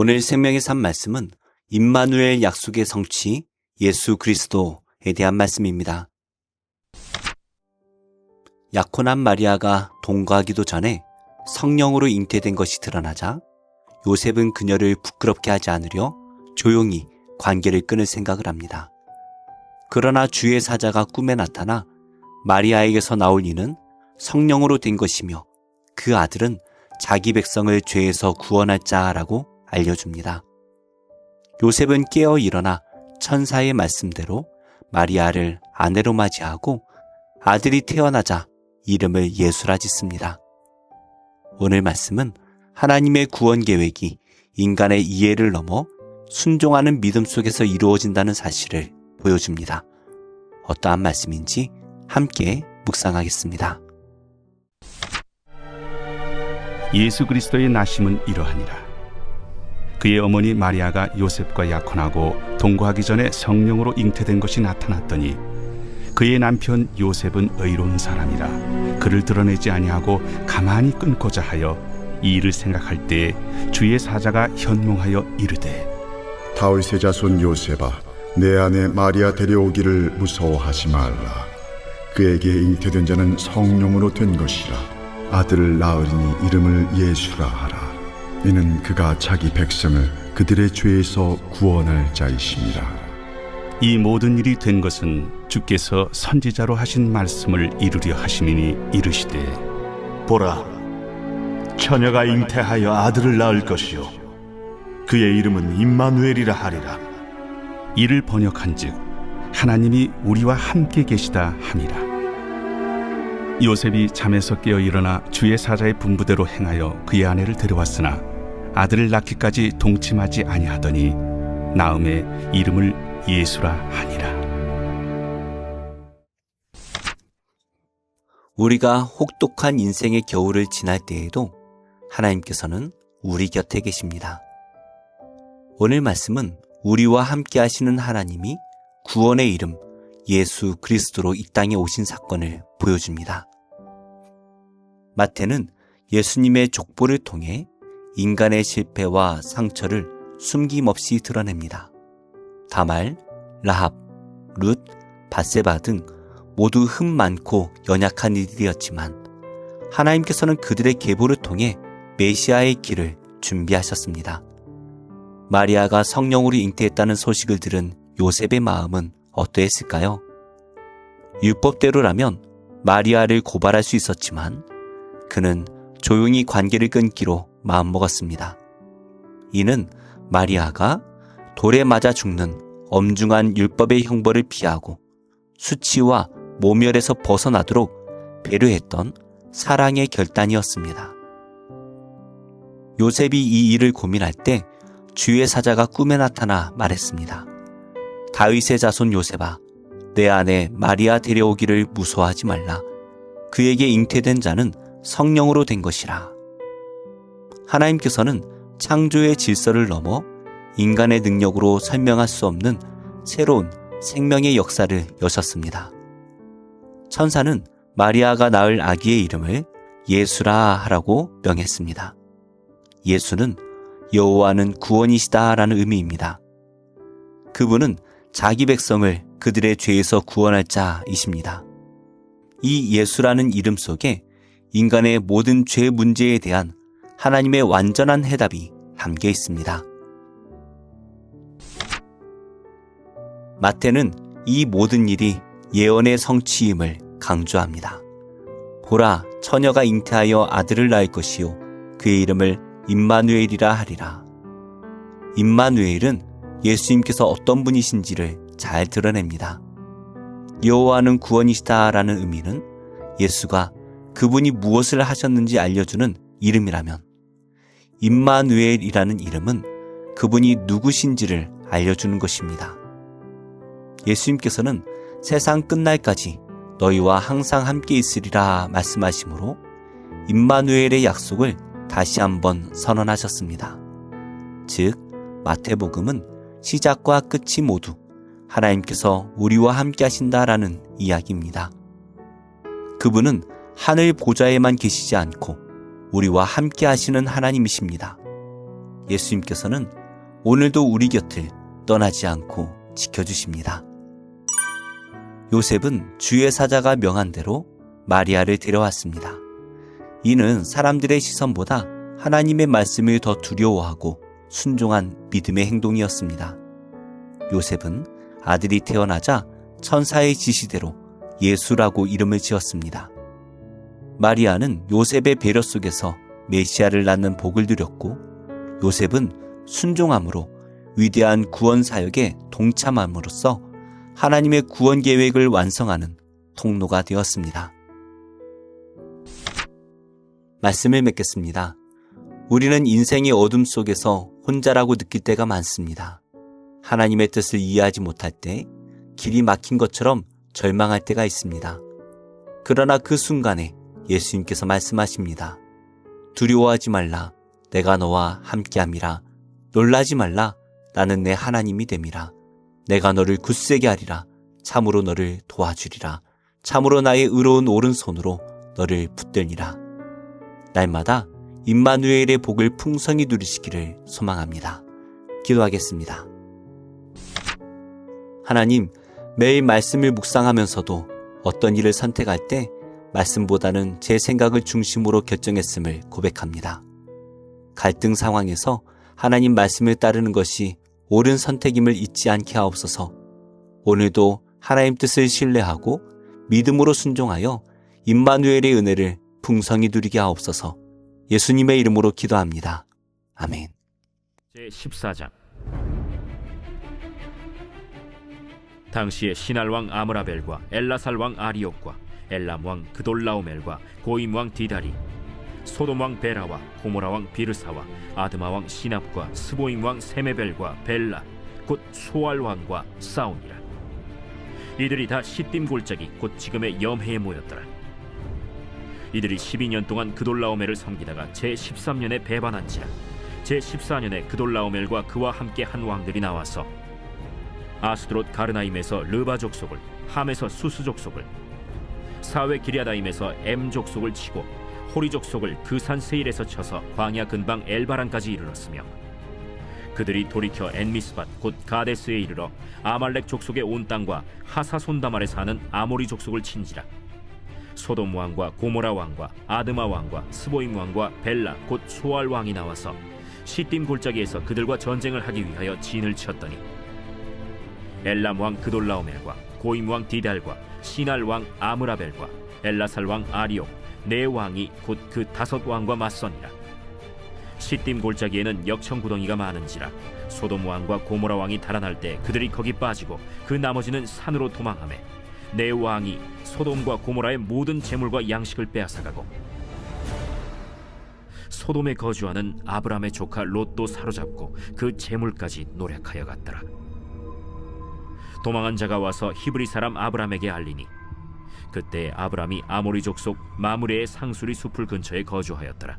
오늘 생명의 산 말씀은 임마누엘 약속의 성취 예수 그리스도에 대한 말씀입니다. 약혼한 마리아가 동거하기도 전에 성령으로 잉태된 것이 드러나자 요셉은 그녀를 부끄럽게 하지 않으려 조용히 관계를 끊을 생각을 합니다. 그러나 주의 사자가 꿈에 나타나 마리아에게서 나올 이는 성령으로 된 것이며 그 아들은 자기 백성을 죄에서 구원할 자라고 알려줍니다. 요셉은 깨어 일어나 천사의 말씀대로 마리아를 아내로 맞이하고 아들이 태어나자 이름을 예수라 짓습니다. 오늘 말씀은 하나님의 구원 계획이 인간의 이해를 넘어 순종하는 믿음 속에서 이루어진다는 사실을 보여줍니다. 어떠한 말씀인지 함께 묵상하겠습니다. 예수 그리스도의 나심은 이러하니라. 그의 어머니 마리아가 요셉과 약혼하고 동거하기 전에 성령으로 잉태된 것이 나타났더니 그의 남편 요셉은 의로운 사람이라 그를 드러내지 아니하고 가만히 끊고자 하여 이 일을 생각할 때에 주의 사자가 현몽하여 이르되 다윗의 자손 요셉아, 내 아내 마리아 데려오기를 무서워하지 말라. 그에게 잉태된 자는 성령으로 된 것이라. 아들을 낳으리니 이름을 예수라 하라. 이는 그가 자기 백성을 그들의 죄에서 구원할 자이심이라. 이 모든 일이 된 것은 주께서 선지자로 하신 말씀을 이루려 하심이니 이르시되 보라, 처녀가 잉태하여 아들을 낳을 것이요 그의 이름은 임마누엘이라 하리라. 이를 번역한즉 하나님이 우리와 함께 계시다 함이라. 요셉이 잠에서 깨어 일어나 주의 사자의 분부대로 행하여 그의 아내를 데려왔으나 아들을 낳기까지 동침하지 아니하더니 나음에 이름을 예수라 하니라. 우리가 혹독한 인생의 겨울을 지날 때에도 하나님께서는 우리 곁에 계십니다. 오늘 말씀은 우리와 함께 하시는 하나님이 구원의 이름 예수 그리스도로 이 땅에 오신 사건을 보여줍니다. 마태는 예수님의 족보를 통해 인간의 실패와 상처를 숨김없이 드러냅니다. 다말, 라합, 룻, 밧세바 등 모두 흠 많고 연약한 이들이었지만 하나님께서는 그들의 계보를 통해 메시아의 길을 준비하셨습니다. 마리아가 성령으로 잉태했다는 소식을 들은 요셉의 마음은 어떠했을까요? 율법대로라면 마리아를 고발할 수 있었지만 그는 조용히 관계를 끊기로 마음먹었습니다. 이는 마리아가 돌에 맞아 죽는 엄중한 율법의 형벌을 피하고 수치와 모멸에서 벗어나도록 배려했던 사랑의 결단이었습니다. 요셉이 이 일을 고민할 때 주의 사자가 꿈에 나타나 말했습니다. 다윗의 자손 요셉아, 내 아내 마리아 데려오기를 무서워하지 말라. 그에게 잉태된 자는 성령으로 된 것이라. 하나님께서는 창조의 질서를 넘어 인간의 능력으로 설명할 수 없는 새로운 생명의 역사를 여셨습니다. 천사는 마리아가 낳을 아기의 이름을 예수라 하라고 명했습니다. 예수는 여호와는 구원이시다라는 의미입니다. 그분은 자기 백성을 그들의 죄에서 구원할 자이십니다. 이 예수라는 이름 속에 인간의 모든 죄 문제에 대한 하나님의 완전한 해답이 담겨 있습니다. 마태는 이 모든 일이 예언의 성취임을 강조합니다. 보라, 처녀가 잉태하여 아들을 낳을 것이요 그의 이름을 임마누엘이라 하리라. 임마누엘은 예수님께서 어떤 분이신지를 잘 드러냅니다. 여호와는 구원이시다라는 의미는 예수가 그분이 무엇을 하셨는지 알려주는 이름이라면 임마누엘이라는 이름은 그분이 누구신지를 알려주는 것입니다. 예수님께서는 세상 끝날까지 너희와 항상 함께 있으리라 말씀하시므로 임마누엘의 약속을 다시 한번 선언하셨습니다. 즉, 마태복음은 시작과 끝이 모두 하나님께서 우리와 함께 하신다라는 이야기입니다. 그분은 하늘 보좌에만 계시지 않고 우리와 함께 하시는 하나님이십니다. 예수님께서는 오늘도 우리 곁을 떠나지 않고 지켜주십니다. 요셉은 주의 사자가 명한 대로 마리아를 데려왔습니다. 이는 사람들의 시선보다 하나님의 말씀을 더 두려워하고 순종한 믿음의 행동이었습니다. 요셉은 아들이 태어나자 천사의 지시대로 예수라고 이름을 지었습니다. 마리아는 요셉의 배려 속에서 메시아를 낳는 복을 누렸고, 요셉은 순종함으로 위대한 구원 사역에 동참함으로써 하나님의 구원 계획을 완성하는 통로가 되었습니다. 말씀을 맺겠습니다. 우리는 인생의 어둠 속에서 혼자라고 느낄 때가 많습니다. 하나님의 뜻을 이해하지 못할 때 길이 막힌 것처럼 절망할 때가 있습니다. 그러나 그 순간에 예수님께서 말씀하십니다. 두려워하지 말라. 내가 너와 함께함이라. 놀라지 말라. 나는 내 하나님이 됨이라. 내가 너를 굳세게 하리라. 참으로 너를 도와주리라. 참으로 나의 의로운 오른손으로 너를 붙들리라. 날마다 임마누엘의 복을 풍성히 누리시기를 소망합니다. 기도하겠습니다. 하나님, 매일 말씀을 묵상하면서도 어떤 일을 선택할 때 말씀보다는 제 생각을 중심으로 결정했음을 고백합니다. 갈등 상황에서 하나님 말씀을 따르는 것이 옳은 선택임을 잊지 않게 하옵소서. 오늘도 하나님 뜻을 신뢰하고 믿음으로 순종하여 임마누엘의 은혜를 풍성히 누리게 하옵소서. 예수님의 이름으로 기도합니다. 아멘. 제14장. 당시에 시날 왕 아므라벨과 엘라살 왕 아리옥과 엘람 왕 그돌라오멜과 고임 왕 디다리, 소돔 왕 베라와 고모라 왕 비르사와 아드마 왕 시납과 스보임 왕 세메벨과 벨라 곧 소알 왕과 싸우니라. 이들이 다 시딤 골짜기 곧 지금의 염해에 모였더라. 이들이 12년 동안 그돌라오멜을 섬기다가 제13년에 배반한지라. 제14년에 그돌라오멜과 그와 함께 한 왕들이 나와서 아스드롯 가르나임에서 르바 족속을, 함에서 수스 족속을, 사웨 기리아다임에서 엠 족속을 치고 호리 족속을 그 산 세일에서 쳐서 광야 근방 엘바란까지 이르렀으며, 그들이 돌이켜 엔미스밭 곧 가데스에 이르러 아말렉 족속의 온 땅과 하사손다말에 사는 아모리 족속을 친지라. 소돔 왕과 고모라 왕과 아드마 왕과 스보임 왕과 벨라 곧 소알 왕이 나와서 시딤 골짜기에서 그들과 전쟁을 하기 위하여 진을 쳤더니, 엘람 왕 그돌라오멜과 고임 왕 디달과 시날 왕 아므라벨과 엘라살 왕 아리옥 네 왕이 곧 그 5왕과 맞서니라. 시딤 골짜기에는 역청 구덩이가 많은지라. 소돔 왕과 고모라 왕이 달아날 때 그들이 거기 빠지고 그 나머지는 산으로 도망하매, 네 왕이 소돔과 고모라의 모든 재물과 양식을 빼앗아가고, 소돔에 거주하는 아브람의 조카 롯도 사로잡고 그 재물까지 노략하여 갔더라. 도망한 자가 와서 히브리 사람 아브람에게 알리니, 그때 아브람이 아모리 족속 마므레의 상수리 숲을 근처에 거주하였더라.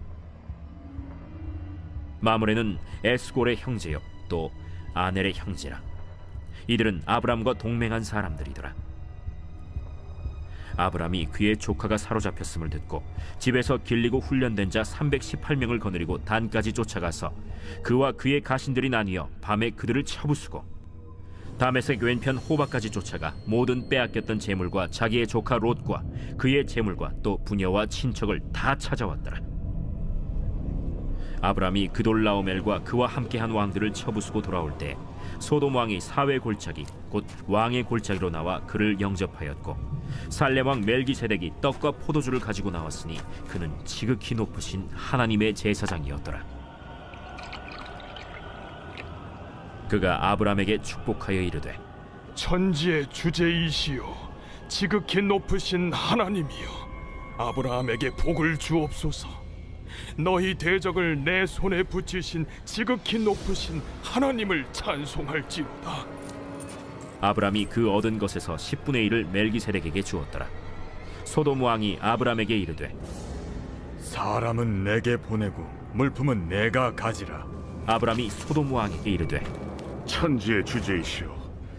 마므레는 에스골의 형제요 또 아넬의 형제라. 이들은 아브람과 동맹한 사람들이더라. 아브람이 그의 조카가 사로잡혔음을 듣고 집에서 길리고 훈련된 자 318명을 거느리고 단까지 쫓아가서 그와 그의 가신들이 나뉘어 밤에 그들을 쳐부수고, 다메섹 왼편 호바까지 쫓아가 모든 빼앗겼던 재물과 자기의 조카 롯과 그의 재물과 또 부녀와 친척을 다 찾아왔더라. 아브람이 그돌라오멜과 그와 함께한 왕들을 쳐부수고 돌아올 때 소돔 왕이 사회 골짜기 곧 왕의 골짜기로 나와 그를 영접하였고, 살렘 왕 멜기세덱이 떡과 포도주를 가지고 나왔으니 그는 지극히 높으신 하나님의 제사장이었더라. 그가 아브람에게 축복하여 이르되, 천지의 주제이시오 지극히 높으신 하나님이여, 아브라함에게 복을 주옵소서. 너희 대적을 내 손에 붙이신 지극히 높으신 하나님을 찬송할지로다. 아브람이 그 얻은 것에서 10분의 1을 멜기세덱에게 주었더라. 소돔 왕이 아브람에게 이르되, 사람은 내게 보내고 물품은 내가 가지라. 아브람이 소돔 왕에게 이르되, 천지의 주제이시오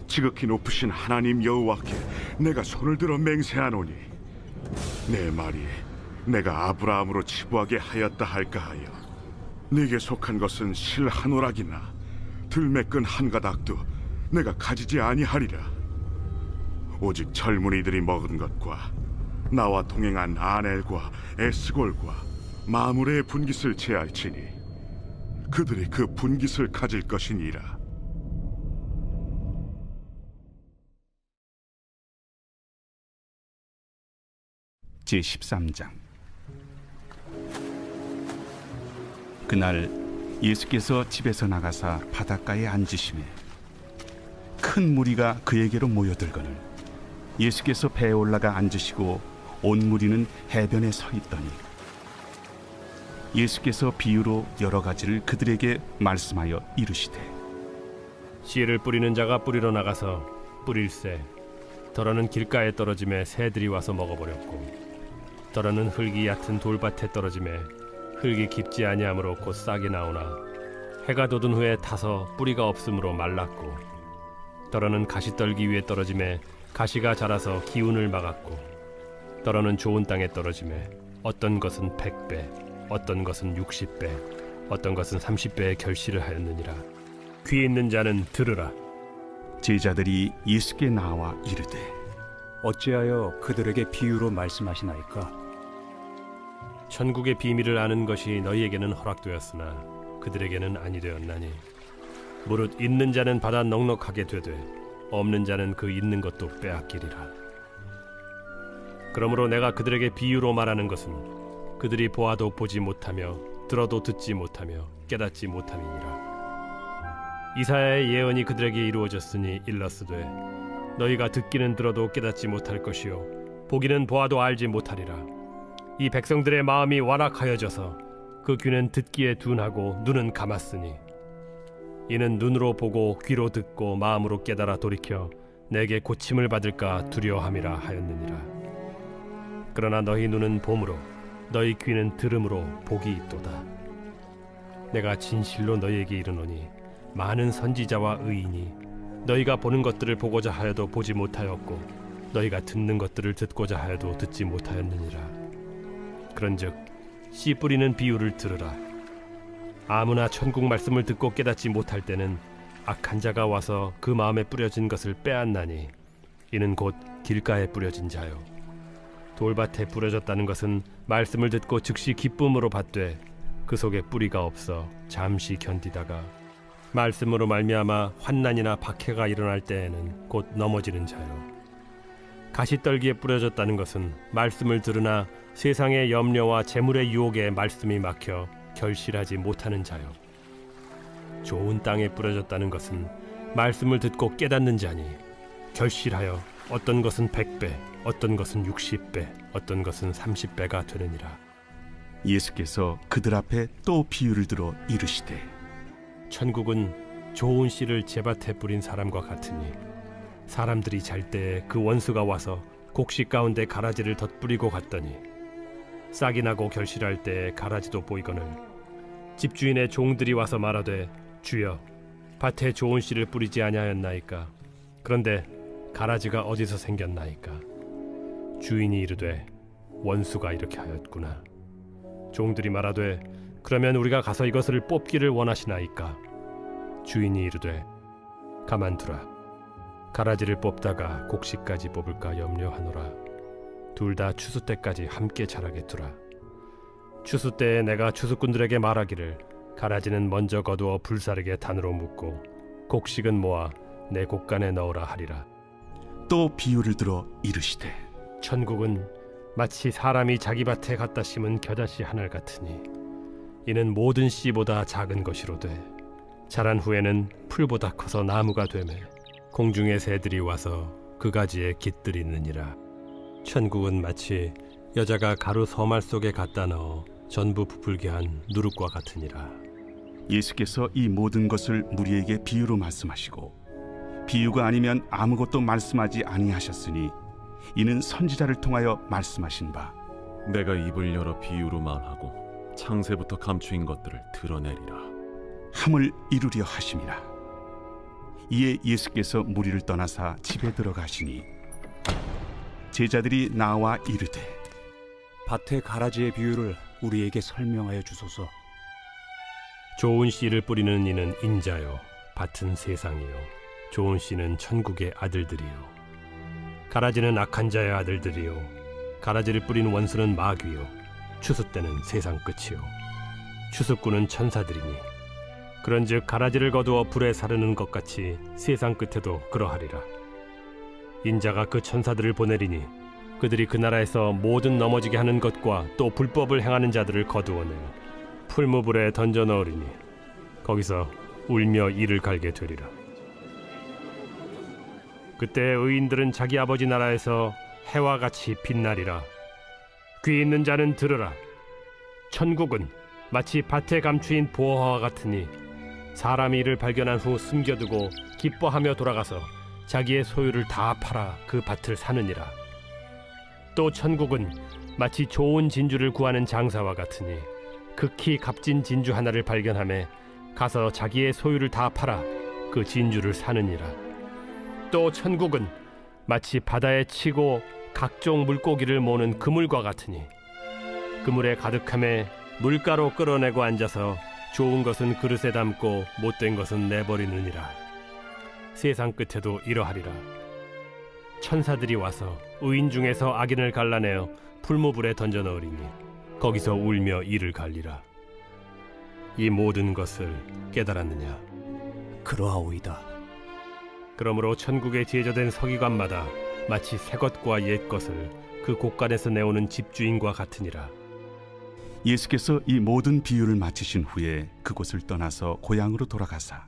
지극히 높으신 하나님 여호와께 내가 손을 들어 맹세하노니, 내 말이 내가 아브라함으로 치부하게 하였다 할까 하여 네게 속한 것은 실 한 오락이나 들매 끈 한 가닥도 내가 가지지 아니하리라. 오직 젊은이들이 먹은 것과 나와 동행한 아넬과 에스골과 마므레의 분깃을 제할지니 그들이 그 분깃을 가질 것이니라. 제13장. 그날 예수께서 집에서 나가사 바닷가에 앉으시매 큰 무리가 그에게로 모여들거늘 예수께서 배에 올라가 앉으시고 온 무리는 해변에 서 있더니 예수께서 비유로 여러 가지를 그들에게 말씀하여 이르시되 씨를 뿌리는 자가 뿌리러 나가서 뿌릴새 더러는 길가에 떨어짐에 새들이 와서 먹어버렸고 더러는 흙이 얕은 돌밭에 떨어짐에 흙이 깊지 아니하므로 곧 싹이 나오나 해가 돋은 후에 타서 뿌리가 없으므로 말랐고 더러는 가시떨기 위에 떨어짐에 가시가 자라서 기운을 막았고 더러는 좋은 땅에 떨어짐에 어떤 것은 100배 어떤 것은 60배 어떤 것은 30배의 결실을 하였느니라. 귀 있는 자는 들으라. 제자들이 예수께 나와 이르되 어찌하여 그들에게 비유로 말씀하시나이까? 천국의 비밀을 아는 것이 너희에게는 허락되었으나 그들에게는 아니 되었나니 무릇 있는 자는 받아 넉넉하게 되되 없는 자는 그 있는 것도 빼앗기리라. 그러므로 내가 그들에게 비유로 말하는 것은 그들이 보아도 보지 못하며 들어도 듣지 못하며 깨닫지 못함이니라. 이사야의 예언이 그들에게 이루어졌으니 일렀으되 너희가 듣기는 들어도 깨닫지 못할 것이요 보기는 보아도 알지 못하리라. 이 백성들의 마음이 완악하여져서 그 귀는 듣기에 둔하고 눈은 감았으니 이는 눈으로 보고 귀로 듣고 마음으로 깨달아 돌이켜 내게 고침을 받을까 두려워함이라 하였느니라. 그러나 너희 눈은 봄으로 너희 귀는 들음으로 복이 있도다. 내가 진실로 너희에게 이르노니 많은 선지자와 의인이 너희가 보는 것들을 보고자 하여도 보지 못하였고 너희가 듣는 것들을 듣고자 하여도 듣지 못하였느니라. 그런즉 씨 뿌리는 비유를 들으라. 아무나 천국 말씀을 듣고 깨닫지 못할 때는 악한 자가 와서 그 마음에 뿌려진 것을 빼앗나니 이는 곧 길가에 뿌려진 자요 돌밭에 뿌려졌다는 것은 말씀을 듣고 즉시 기쁨으로 받되 그 속에 뿌리가 없어 잠시 견디다가 말씀으로 말미암아 환난이나 박해가 일어날 때에는 곧 넘어지는 자요 가시떨기에 뿌려졌다는 것은 말씀을 들으나 세상의 염려와 재물의 유혹에 말씀이 막혀 결실하지 못하는 자요 좋은 땅에 뿌려졌다는 것은 말씀을 듣고 깨닫는 자니 결실하여 어떤 것은 100배 어떤 것은 60배 어떤 것은 30배가 되느니라. 예수께서 그들 앞에 또 비유를 들어 이르시되 천국은 좋은 씨를 제밭에 뿌린 사람과 같으니 사람들이 잘 때에 그 원수가 와서 곡식 가운데 가라지를 덧뿌리고 갔더니 싹이 나고 결실할 때에 가라지도 보이거늘 집주인의 종들이 와서 말하되 주여 밭에 좋은 씨를 뿌리지 아니하였나이까? 그런데 가라지가 어디서 생겼나이까? 주인이 이르되 원수가 이렇게 하였구나. 종들이 말하되 그러면 우리가 가서 이것을 뽑기를 원하시나이까? 주인이 이르되 가만두라. 가라지를 뽑다가 곡식까지 뽑을까 염려하노라. 둘 다 추수 때까지 함께 자라게 두라. 추수 때에 내가 추수꾼들에게 말하기를 가라지는 먼저 거두어 불사르게 단으로 묶고 곡식은 모아 내 곡간에 넣으라 하리라. 또 비유를 들어 이르시되 천국은 마치 사람이 자기 밭에 갖다 심은 겨자씨 하늘 같으니 이는 모든 씨보다 작은 것이로되 자란 후에는 풀보다 커서 나무가 되매 공중의 새들이 와서 그 가지에 깃들이느니라. 천국은 마치 여자가 가루 서말 속에 갖다 넣어 전부 부풀게 한 누룩과 같으니라. 예수께서 이 모든 것을 무리에게 비유로 말씀하시고 비유가 아니면 아무것도 말씀하지 아니하셨으니 이는 선지자를 통하여 말씀하신 바 내가 입을 열어 비유로 말하고 창세부터 감추인 것들을 드러내리라 함을 이루려 하심이라. 이에 예수께서 무리를 떠나사 집에 들어가시니 제자들이 나와 이르되 밭의 가라지의 비유를 우리에게 설명하여 주소서. 좋은 씨를 뿌리는 이는 인자요, 밭은 세상이요, 좋은 씨는 천국의 아들들이요. 가라지는 악한 자의 아들들이요, 가라지를 뿌리는 원수는 마귀요, 추수 때는 세상 끝이요, 추수꾼은 천사들이니 그런즉 가라지를 거두어 불에 사르는 것 같이 세상 끝에도 그러하리라. 인자가 그 천사들을 보내리니 그들이 그 나라에서 모든 넘어지게 하는 것과 또 불법을 행하는 자들을 거두어내어 풀무불에 던져 넣으리니 거기서 울며 이를 갈게 되리라. 그때 의인들은 자기 아버지 나라에서 해와 같이 빛나리라. 귀 있는 자는 들으라. 천국은 마치 밭에 감추인 보화와 같으니 사람이 이를 발견한 후 숨겨두고 기뻐하며 돌아가서 자기의 소유를 다 팔아 그 밭을 사느니라. 또 천국은 마치 좋은 진주를 구하는 장사와 같으니 극히 값진 진주 하나를 발견하매 가서 자기의 소유를 다 팔아 그 진주를 사느니라. 또 천국은 마치 바다에 치고 각종 물고기를 모는 그물과 같으니 그물에 가득함에 물가로 끌어내고 앉아서 좋은 것은 그릇에 담고 못된 것은 내버리느니라. 세상 끝에도 이러하리라. 천사들이 와서 의인 중에서 악인을 갈라내어 풀무불에 던져 넣으리니 거기서 울며 이를 갈리라. 이 모든 것을 깨달았느냐? 그러하오이다. 그러므로 천국에 제조된 서기관마다 마치 새 것과 옛 것을 그 곳간에서 내오는 집주인과 같으니라. 예수께서 이 모든 비유를 마치신 후에 그곳을 떠나서 고향으로 돌아가사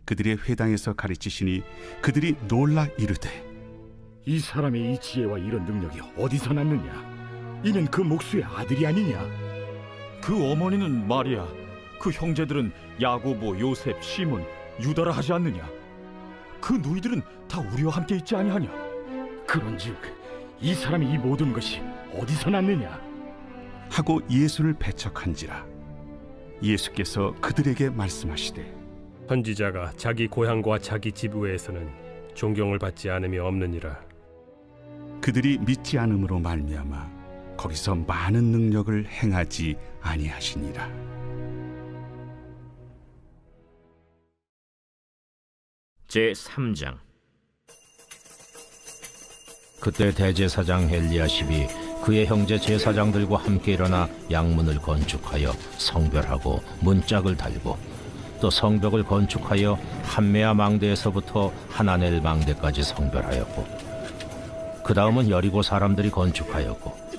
그들의 회당에서 가르치시니 그들이 놀라 이르되, 이 사람의 이 지혜와 이런 능력이 어디서 났느냐? 이는 그 목수의 아들이 아니냐? 그 어머니는 마리아, 그 형제들은 야고보, 요셉, 시몬, 유다라 하지 않느냐? 그 누이들은 다 우리와 함께 있지 아니하냐? 그런즉 이 사람이 이 모든 것이 어디서 났느냐? 하고 예수를 배척한지라. 예수께서 그들에게 말씀하시되, 선지자가 자기 고향과 자기 집 외에서는 존경을 받지 않음이 없느니라. 그들이 믿지 않음으로 말미암아 거기서 많은 능력을 행하지 아니하시니라. 제3장. 그때 대제사장 엘리야십이 그의 형제 제사장들과 함께 일어나 양문을 건축하여 성별하고 문짝을 달고 또 성벽을 건축하여 함메아 망대에서부터 하나넬 망대까지 성별하였고 그 다음은 여리고 사람들이 건축하였고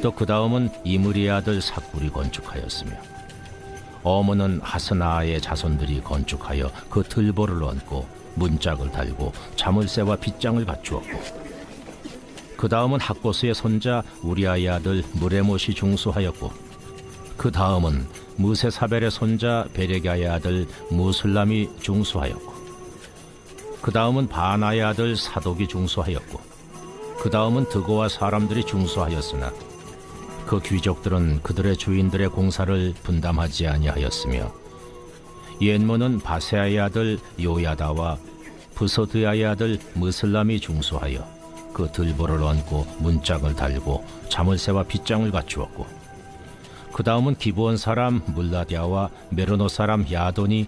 또 그 다음은 이므리의 아들 삭굴이 건축하였으며 어머는 하스나의 자손들이 건축하여 그 들보를 얹고 문짝을 달고 자물쇠와 빗장을 갖추었고 그 다음은 학보스의 손자 우리아의 아들 무레못이 중수하였고 그 다음은 무세사벨의 손자 베레가의 아들 무슬람이 중수하였고 그 다음은 바나의 아들 사독이 중수하였고 그 다음은 드고와 사람들이 중수하였으나 그 귀족들은 그들의 주인들의 공사를 분담하지 아니하였으며 옛모는 바세아의 아들 요야다와 부소드야의 아들 무슬람이 중수하여 그 들보를 얹고 문짝을 달고 자물쇠와 빗장을 갖추었고 그 다음은 기브온 사람 물라디아와 메로노 사람 야돈이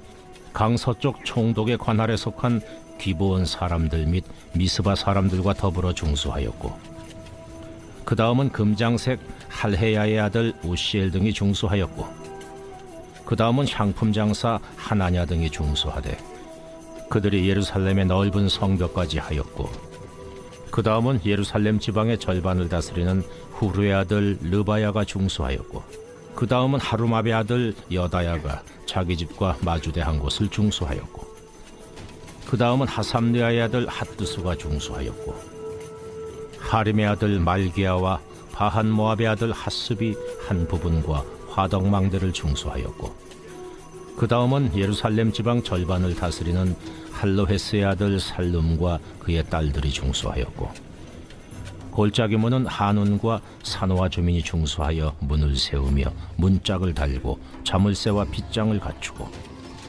강서쪽 총독의 관할에 속한 기브온 사람들 및 미스바 사람들과 더불어 중수하였고 그 다음은 금장색 할헤야의 아들 우시엘 등이 중수하였고 그 다음은 향품 장사 하나냐 등이 중수하되 그들이 예루살렘의 넓은 성벽까지 하였고 그 다음은 예루살렘 지방의 절반을 다스리는 후르의 아들 르바야가 중수하였고 그 다음은 하루마베 아들 여다야가 자기 집과 마주대한 곳을 중수하였고 그 다음은 하삼느아의 아들 핫드수가 중수하였고 하림의 아들 말기야와 바한 모압의 아들 핫습이 한 부분과 화덕망대를 중수하였고 그 다음은 예루살렘 지방 절반을 다스리는 할로헤스의 아들 살룸과 그의 딸들이 중수하였고 골짜기 문은 한온과 산호와 주민이 중수하여 문을 세우며 문짝을 달고 자물쇠와 빗장을 갖추고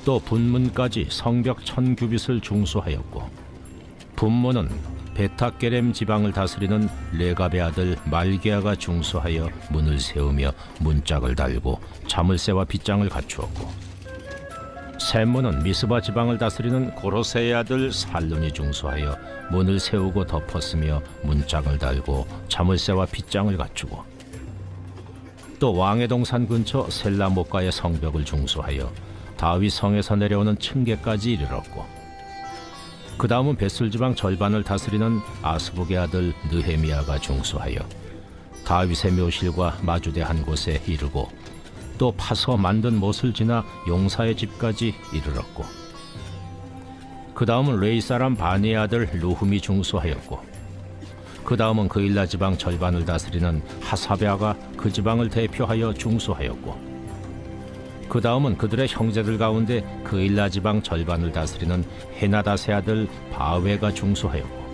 또 분문까지 성벽 1000규빗을 중수하였고 분문은 베타게렘 지방을 다스리는 레갑의 아들 말기야가 중수하여 문을 세우며 문짝을 달고 자물쇠와 빗장을 갖추었고 셈문은 미스바 지방을 다스리는 고로세의 아들 살룬이 중수하여 문을 세우고 덮었으며 문짝을 달고 자물쇠와 빗장을 갖추고, 또 왕의 동산 근처 셀라못가의 성벽을 중수하여 다윗 성에서 내려오는 층계까지 이르렀고, 그 다음은 벳술 지방 절반을 다스리는 아스북의 아들 느헤미야가 중수하여 다윗의 묘실과 마주대 한 곳에 이르고, 또 파서 만든 못을 지나 용사의 집까지 이르렀고, 그 다음은 레이 사람 바니의 아들 루흠이 중수하였고, 그 다음은 그일라 지방 절반을 다스리는 하사베아가 그 지방을 대표하여 중수하였고, 그 다음은 그들의 형제들 가운데 그일라 지방 절반을 다스리는 헤나닷의 아들 바웨가 중수하였고,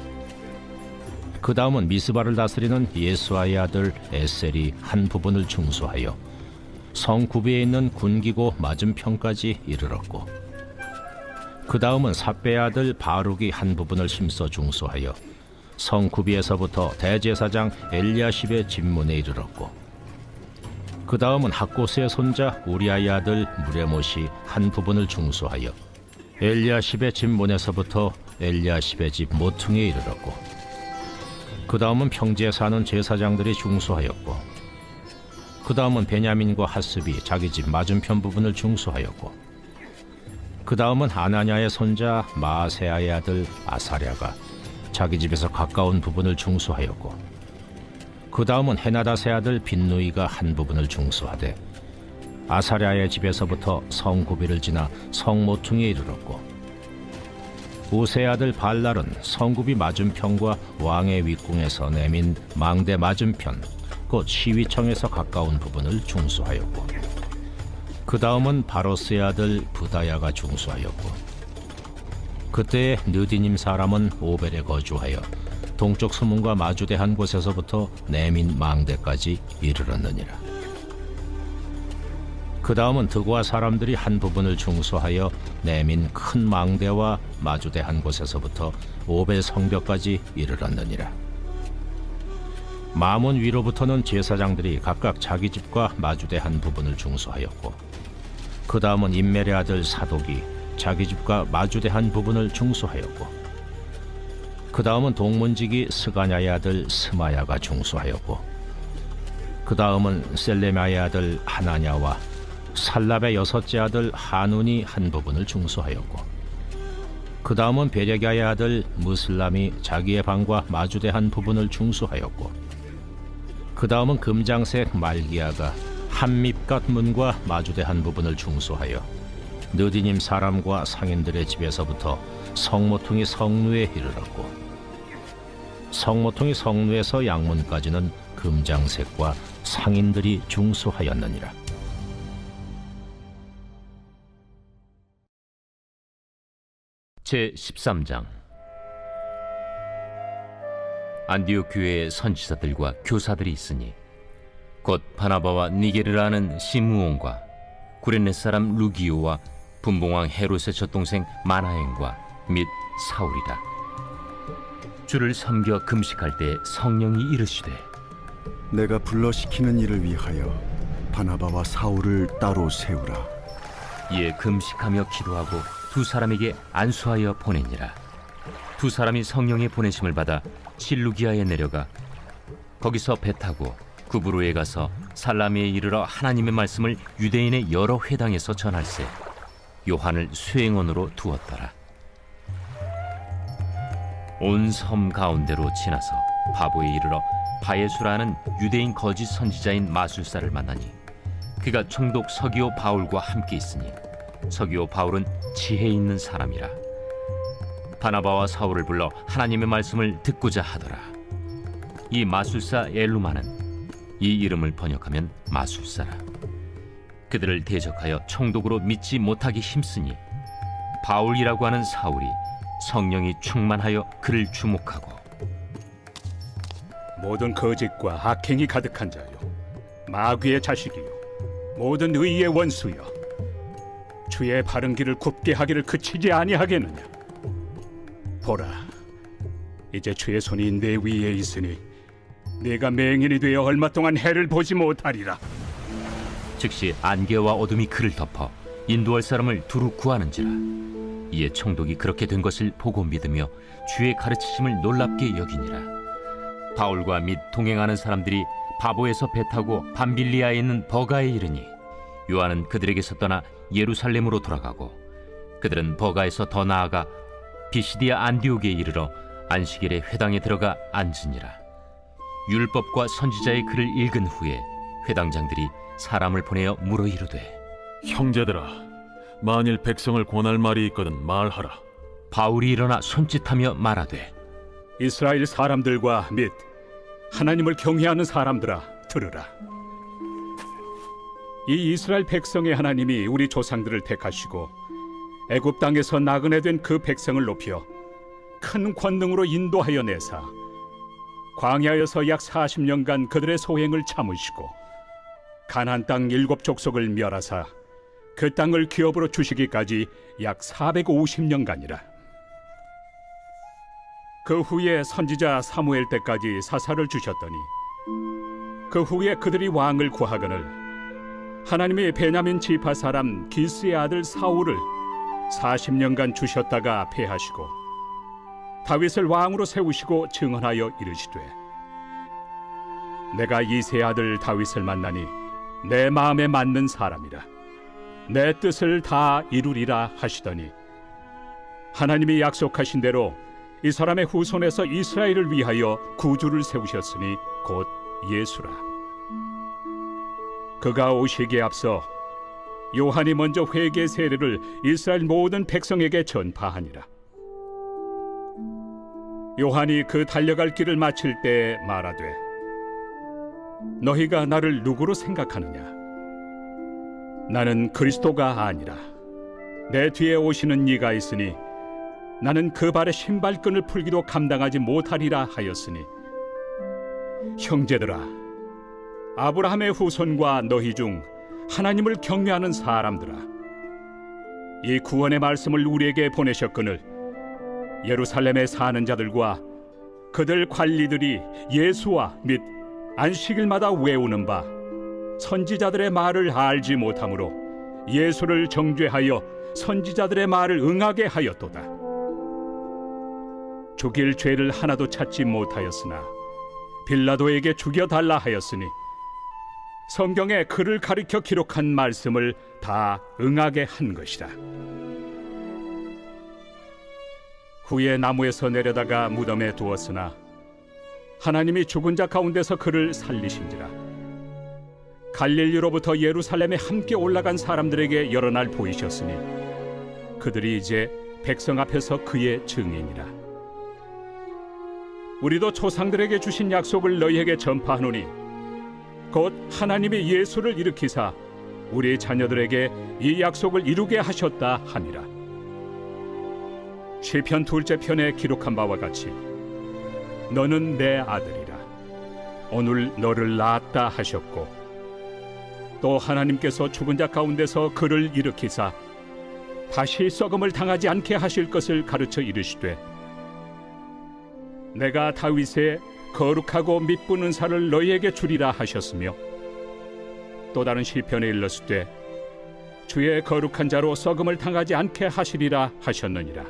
그 다음은 미스바를 다스리는 예수아의 아들 에셀이 한 부분을 중수하여 성 구비에 있는 군기고 맞은편까지 이르렀고, 그 다음은 삽배의 아들 바룩이 한 부분을 힘써 중수하여 성 구비에서부터 대제사장 엘리야십의 집문에 이르렀고, 그 다음은 학고스의 손자 우리아의 아들 무레못이 한 부분을 중수하여 엘리야십의 집문에서부터 엘리야십의 집 모퉁이에 이르렀고, 그 다음은 평지에 사는 제사장들이 중수하였고, 그 다음은 베냐민과 하스비 자기 집 맞은편 부분을 중수하였고, 그 다음은 아나냐의 손자 마아세아의 아들 아사랴가 자기 집에서 가까운 부분을 중수하였고, 그 다음은 헤나닷의 아들 빈누이가 한 부분을 중수하되 아사랴의 집에서부터 성구비를 지나 성모퉁이에 이르렀고, 우세의 아들 발랄은 성구비 맞은편과 왕의 윗궁에서 내민 망대 맞은편 곧 시위청에서 가까운 부분을 중수하였고, 그 다음은 바로스의 아들 부다야가 중수하였고, 그때의 느디님 사람은 오벨에 거주하여 동쪽 수문과 마주대한 곳에서부터 내민 망대까지 이르렀느니라. 그 다음은 드고아 사람들이 한 부분을 중수하여 내민 큰 망대와 마주대한 곳에서부터 오벨 성벽까지 이르렀느니라. 마문 위로부터는 제사장들이 각각 자기 집과 마주대 한 부분을 중수하였고, 그 다음은 임멜의 아들 사독이 자기 집과 마주대 한 부분을 중수하였고, 그 다음은 동문지기 스가냐의 아들 스마야가 중수하였고, 그 다음은 셀레마의 아들 하나냐와 살랍의 여섯째 아들 하눈이 한 부분을 중수하였고, 그 다음은 베레갸의 아들 무슬람이 자기의 방과 마주대 한 부분을 중수하였고, 그 다음은 금장색 말기야가 한밉갓 문과 마주대 한 부분을 중수하여 느디님 사람과 상인들의 집에서부터 성모퉁이 성루에 이르렀고, 성모퉁이 성루에서 양문까지는 금장색과 상인들이 중수하였느니라. 제13장. 안디옥 교회에 선지자들과 교사들이 있으니 곧 바나바와 니게르라는 시므온과 구레네 사람 루기오와 분봉왕 헤롯의 젖동생 마나엔과 및 사울이라. 주를 섬겨 금식할 때 성령이 이르시되, 내가 불러시키는 일을 위하여 바나바와 사울을 따로 세우라. 이에 금식하며 기도하고 두 사람에게 안수하여 보내니라. 두 사람이 성령의 보내심을 받아 실루기아에 내려가 거기서 배 타고 구브로에 가서 살라미에 이르러 하나님의 말씀을 유대인의 여러 회당에서 전할세 요한을 수행원으로 두었더라. 온 섬 가운데로 지나서 바보에 이르러 바예수라는 유대인 거짓 선지자인 마술사를 만나니 그가 총독 서기오 바울과 함께 있으니 서기오 바울은 지혜 있는 사람이라. 바나바와 사울을 불러 하나님의 말씀을 듣고자 하더라. 이 마술사 엘루마는 이 이름을 번역하면 마술사라. 그들을 대적하여 총독으로 믿지 못하기 힘쓰니 바울이라고 하는 사울이 성령이 충만하여 그를 주목하고, 모든 거짓과 악행이 가득한 자요, 마귀의 자식이요, 모든 의의 원수여, 주의 바른 길을 굽게 하기를 그치지 아니하겠느냐. 보라, 이제 주의 손이 내 위에 있으니 네가 맹인이 되어 얼마 동안 해를 보지 못하리라. 즉시 안개와 어둠이 그를 덮어 인도할 사람을 두루 구하는지라. 이에 총독이 그렇게 된 것을 보고 믿으며 주의 가르치심을 놀랍게 여기니라. 바울과 및 동행하는 사람들이 바보에서 배 타고 밤빌리아에 있는 버가에 이르니 요한은 그들에게서 떠나 예루살렘으로 돌아가고, 그들은 버가에서 더 나아가 비시디아 안디옥에 이르러 안식일에 회당에 들어가 앉으니라. 율법과 선지자의 글을 읽은 후에 회당장들이 사람을 보내어 물어 이르되, 형제들아, 만일 백성을 권할 말이 있거든 말하라. 바울이 일어나 손짓하며 말하되, 이스라엘 사람들과 및 하나님을 경외하는 사람들아, 들으라. 이 이스라엘 백성의 하나님이 우리 조상들을 택하시고 애굽 땅에서 나그네 된 그 백성을 높여 큰 권능으로 인도하여 내사 광야에서 약 40년간 그들의 소행을 참으시고 가나안 땅 7족속을 멸하사 그 땅을 기업으로 주시기까지 약 450년간이라. 그 후에 선지자 사무엘 때까지 사사를 주셨더니 그 후에 그들이 왕을 구하거늘 하나님이 베냐민 지파 사람 기스의 아들 사울을 40년간 주셨다가 패하시고 다윗을 왕으로 세우시고 증언하여 이르시되, 내가 이새의 아들 다윗을 만나니 내 마음에 맞는 사람이라, 내 뜻을 다 이루리라 하시더니 하나님이 약속하신 대로 이 사람의 후손에서 이스라엘을 위하여 구주를 세우셨으니 곧 예수라. 그가 오시기에 앞서 요한이 먼저 회개 세례를 이스라엘 모든 백성에게 전파하니라. 요한이 그 달려갈 길을 마칠 때 말하되, 너희가 나를 누구로 생각하느냐? 나는 그리스도가 아니라 내 뒤에 오시는 이가 있으니 나는 그 발의 신발끈을 풀기도 감당하지 못하리라 하였으니, 형제들아, 아브라함의 후손과 너희 중 하나님을 경외하는 사람들아, 이 구원의 말씀을 우리에게 보내셨거늘 예루살렘에 사는 자들과 그들 관리들이 예수와 및 안식일마다 외우는 바 선지자들의 말을 알지 못하므로 예수를 정죄하여 선지자들의 말을 응하게 하였도다. 죽일 죄를 하나도 찾지 못하였으나 빌라도에게 죽여달라 하였으니 성경에 그를 가리켜 기록한 말씀을 다 응하게 한 것이다. 후에 나무에서 내려다가 무덤에 두었으나 하나님이 죽은 자 가운데서 그를 살리신지라. 갈릴리로부터 예루살렘에 함께 올라간 사람들에게 여러 날 보이셨으니 그들이 이제 백성 앞에서 그의 증인이라. 우리도 조상들에게 주신 약속을 너희에게 전파하노니 곧 하나님이 예수를 일으키사 우리 자녀들에게 이 약속을 이루게 하셨다 함이라. 시편 2째 편에 기록한 바와 같이 너는 내 아들이라, 오늘 너를 낳았다 하셨고, 또 하나님께서 죽은 자 가운데서 그를 일으키사 다시 썩음을 당하지 않게 하실 것을 가르쳐 이르시되, 내가 다윗의 거룩하고 mid쁜 은사를 너희에게 주리라 하셨으며, 또 다른 시편에 일렀으되 주의 거룩한 자로 썩음을 당하지 않게 하시리라 하셨느니라.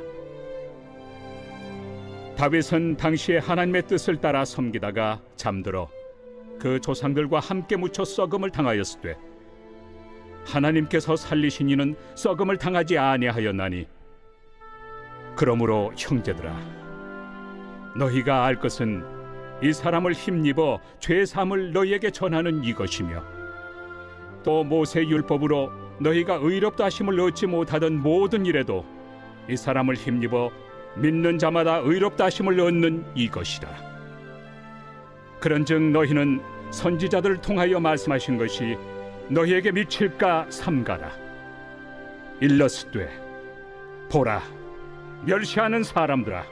다윗은 당시에 하나님의 뜻을 따라 섬기다가 잠들어 그 조상들과 함께 묻혀 썩음을 당하였으되 하나님께서 살리신 이는 썩음을 당하지 아니하였나니, 그러므로 형제들아, 너희가 알 것은 이 사람을 힘입어 죄 사함을 너희에게 전하는 이것이며, 또 모세 율법으로 너희가 의롭다 하심을 얻지 못하던 모든 일에도 이 사람을 힘입어 믿는 자마다 의롭다 하심을 얻는 이것이라. 그런즉 너희는 선지자들을 통하여 말씀하신 것이 너희에게 미칠까 삼가라. 일러스되, 보라, 멸시하는 사람들아,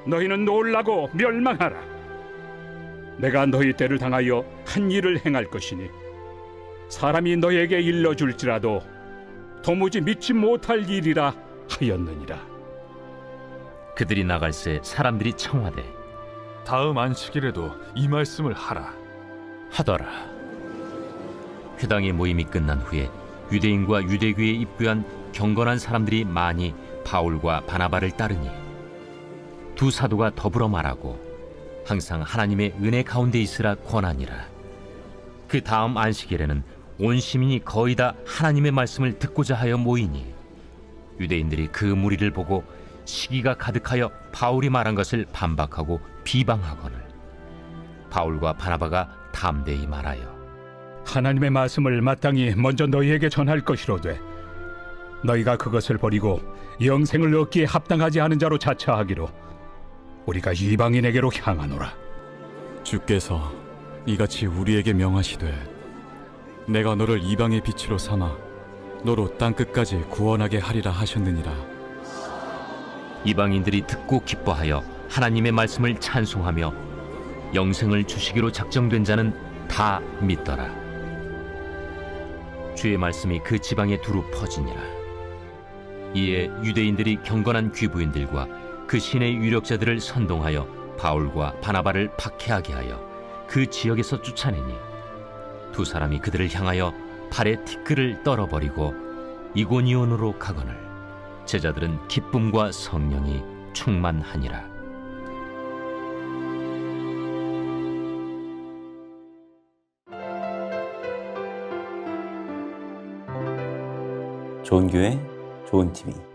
너희는 놀라고 멸망하라. 내가 너희 때를 당하여 한 일을 행할 것이니 사람이 너희에게 일러줄지라도 도무지 믿지 못할 일이라 하였느니라. 그들이 나갈새 사람들이 청하되, 다음 안식일에도 이 말씀을 하라 하더라. 회당의 모임이 끝난 후에 유대인과 유대교에 입교한 경건한 사람들이 많이 바울과 바나바를 따르니 두 사도가 더불어 말하고 항상 하나님의 은혜 가운데 있으라 권하니라. 그 다음 안식일에는 온 시민이 거의 다 하나님의 말씀을 듣고자 하여 모이니 유대인들이 그 무리를 보고 시기가 가득하여 바울이 말한 것을 반박하고 비방하거늘 바울과 바나바가 담대히 말하여 하나님의 말씀을 마땅히 먼저 너희에게 전할 것이로되 너희가 그것을 버리고 영생을 얻기에 합당하지 않은 자로 자처하기로 우리가 이방인에게로 향하노라. 주께서 이같이 우리에게 명하시되 내가 너를 이방의 빛으로 삼아 너로 땅끝까지 구원하게 하리라 하셨느니라. 이방인들이 듣고 기뻐하여 하나님의 말씀을 찬송하며 영생을 주시기로 작정된 자는 다 믿더라. 주의 말씀이 그 지방에 두루 퍼지니라. 이에 유대인들이 경건한 귀부인들과 그 신의 유력자들을 선동하여 바울과 바나바를 박해하게 하여 그 지역에서 쫓아내니 두 사람이 그들을 향하여 발에 티끌을 떨어버리고 이고니온으로 가거늘 제자들은 기쁨과 성령이 충만하니라. 좋은 교회, 좋은 TV